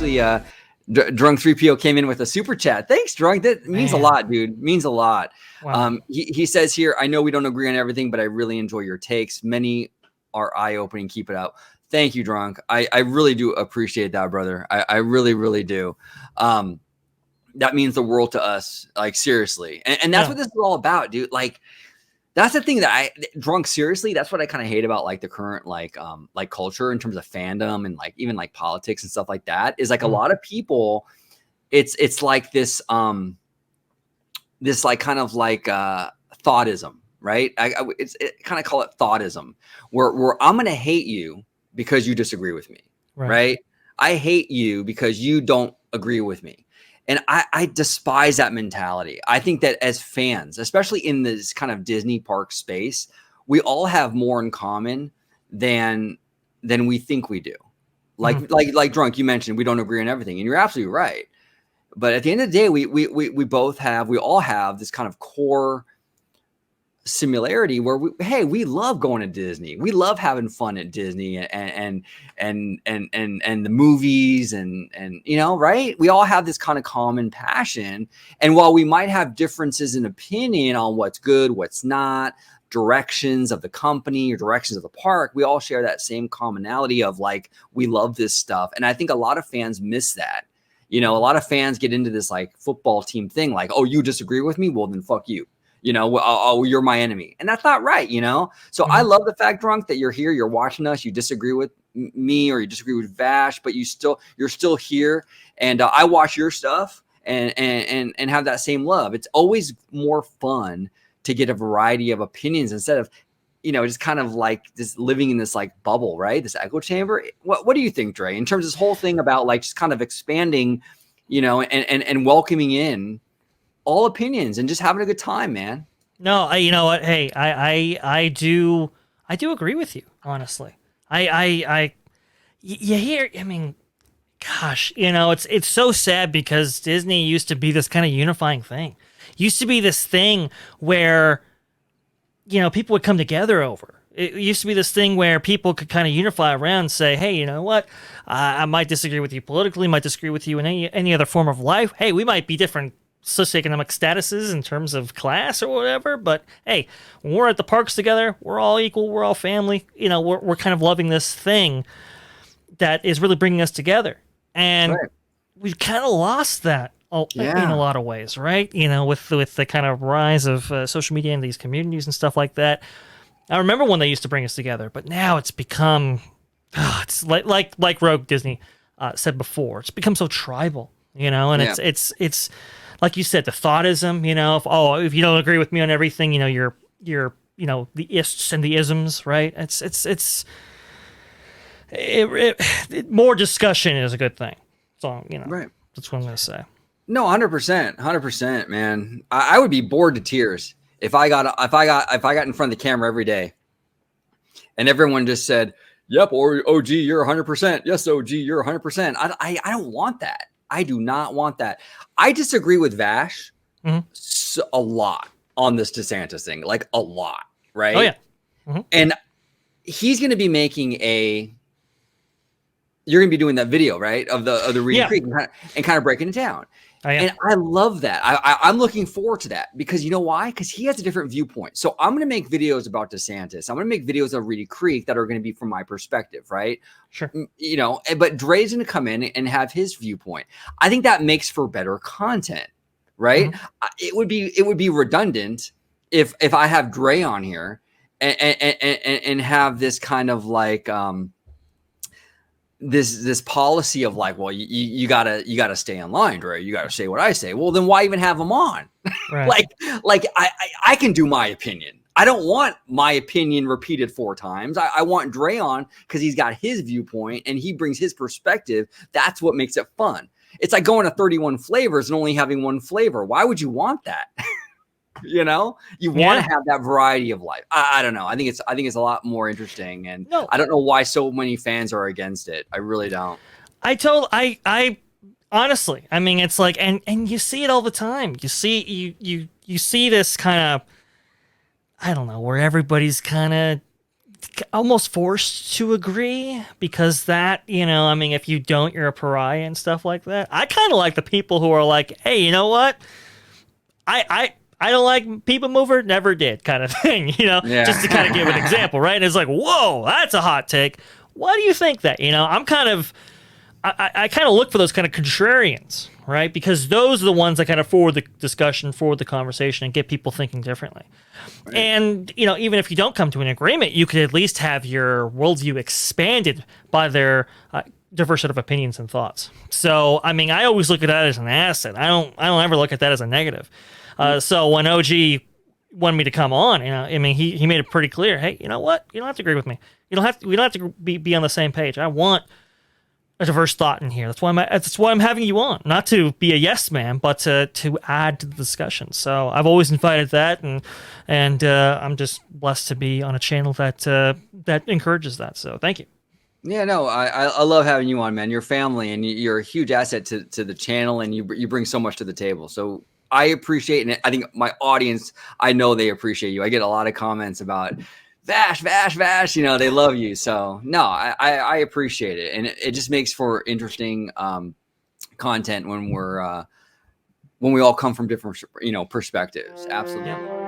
actually, Drunk 3PO came in with a super chat. Thanks, Drunk. That means a lot, dude. Means a lot. Wow. He says here, I know we don't agree on everything, but I really enjoy your takes. Many are eye-opening. Keep it up. Thank you, Drunk. I really do appreciate that, brother. I really, really do. That means the world to us. Like, seriously. And that's what this is all about, dude. Like, that's the thing that Drunk, seriously, that's what I kind of hate about like the current like culture in terms of fandom and like even like politics and stuff like that is like a lot of people, it's like this like kind of like thoughtism, right? I kind of call it thoughtism where I'm going to hate you because you disagree with me, right? I hate you because you don't agree with me. And I despise that mentality. I think that as fans, especially in this kind of Disney park space, we all have more in common than we think we do. Like Drunk, you mentioned we don't agree on everything, and you're absolutely right. But at the end of the day, we all have this kind of core similarity where we love going to Disney. We love having fun at Disney and the movies and you know, right? We all have this kind of common passion. And while we might have differences in opinion on what's good, what's not, directions of the company or directions of the park, we all share that same commonality of like, we love this stuff. And I think a lot of fans miss that. You know, a lot of fans get into this like football team thing, like, oh, you disagree with me? Well, then fuck you. You know, oh, you're my enemy. And that's not right, you know? So I love the fact, Drunk, that you're here, you're watching us, you disagree with me or you disagree with Vash, but you're still here. And I watch your stuff and have that same love. It's always more fun to get a variety of opinions instead of, you know, just kind of like this living in this like bubble, right? This echo chamber. What do you think, Dre, in terms of this whole thing about like just kind of expanding, you know, and welcoming in all opinions and just having a good time, man? No, you know what? Hey, I do agree with you, honestly. You hear, I mean, gosh, you know, it's so sad because Disney used to be this kind of unifying thing. Used to be this thing where, you know, people would come together over. It used to be this thing where people could kind of unify around and say, hey, you know what? I might disagree with you politically, might disagree with you in any other form of life. Hey, we might be different socioeconomic statuses in terms of class or whatever, but hey, when we're at the parks together, we're all equal, we're all family. You know, we're kind of loving this thing that is really bringing us together. And we've kind of lost that in a lot of ways, right? You know, with the kind of rise of social media and these communities and stuff like that. I remember when they used to bring us together, but now it's become, it's like Rogue Disney said before, it's become so tribal, you know, and it's like you said, the thoughtism, you know, if you don't agree with me on everything, you know, you're you know, the ists and the isms, right? More discussion is a good thing. So, you know, that's what I'm going to say. No, 100%, man. I would be bored to tears if I got in front of the camera every day and everyone just said, yep, or OG, you're 100%. Yes, OG, you're 100%. I don't want that. I do not want that. I disagree with Vash a lot on this DeSantis thing, like a lot, right? Oh yeah. And he's going to be making you're going to be doing that video, right? Of the Reed Creek and kind of breaking it down. And I love that. I'm looking forward to that because you know why? Because he has a different viewpoint. So I'm going to make videos about DeSantis. I'm going to make videos of Reedy Creek that are going to be from my perspective, right? Sure. You know, but Dre's going to come in and have his viewpoint. I think that makes for better content, right? It would be redundant if I have Dre on here and have this kind of like this policy of like, well, you gotta stay in line, Dre. You gotta say what I say. Well, then why even have him on? Right. like I can do my opinion. I don't want my opinion repeated 4 times. I want Dre on because he's got his viewpoint and he brings his perspective. That's what makes it fun. It's like going to 31 flavors and only having one flavor. Why would you want that? You know, you want to have that variety of life. I don't know. I think it's a lot more interesting, and I don't know why so many fans are against it. I really don't. I honestly, I mean, it's like, and you see it all the time. You see this kind of, I don't know, where everybody's kind of almost forced to agree, because that, I mean, if you don't, you're a pariah and stuff like that. I kind of like the people who are like, hey, you know what? I don't like People Mover, never did, kind of thing, just to kind of give an example, right? And it's like, whoa, that's a hot take. Why do you think that? I'm kind of, I kind of look for those kind of contrarians, right? Because those are the ones that kind of forward the discussion, forward the conversation, and get people thinking differently. Right. And, even if you don't come to an agreement, you could at least have your worldview expanded by their diverse set of opinions and thoughts. So, I mean, I always look at that as an asset. I don't ever look at that as a negative. So when OG wanted me to come on, I mean, he made it pretty clear. Hey, you know what? You don't have to agree with me. We don't have to be on the same page. I want a diverse thought in here. That's why I'm having you on, not to be a yes man, but to add to the discussion. So I've always invited that, and I'm just blessed to be on a channel that encourages that. So thank you. Yeah, no, I love having you on, man. You're family, and you're a huge asset to the channel, and you bring so much to the table. So I appreciate, and I think my audience, I know they appreciate you. I get a lot of comments about Vash, they love you. So no, I appreciate it. And it just makes for interesting content when we all come from different, perspectives. Absolutely. Yeah.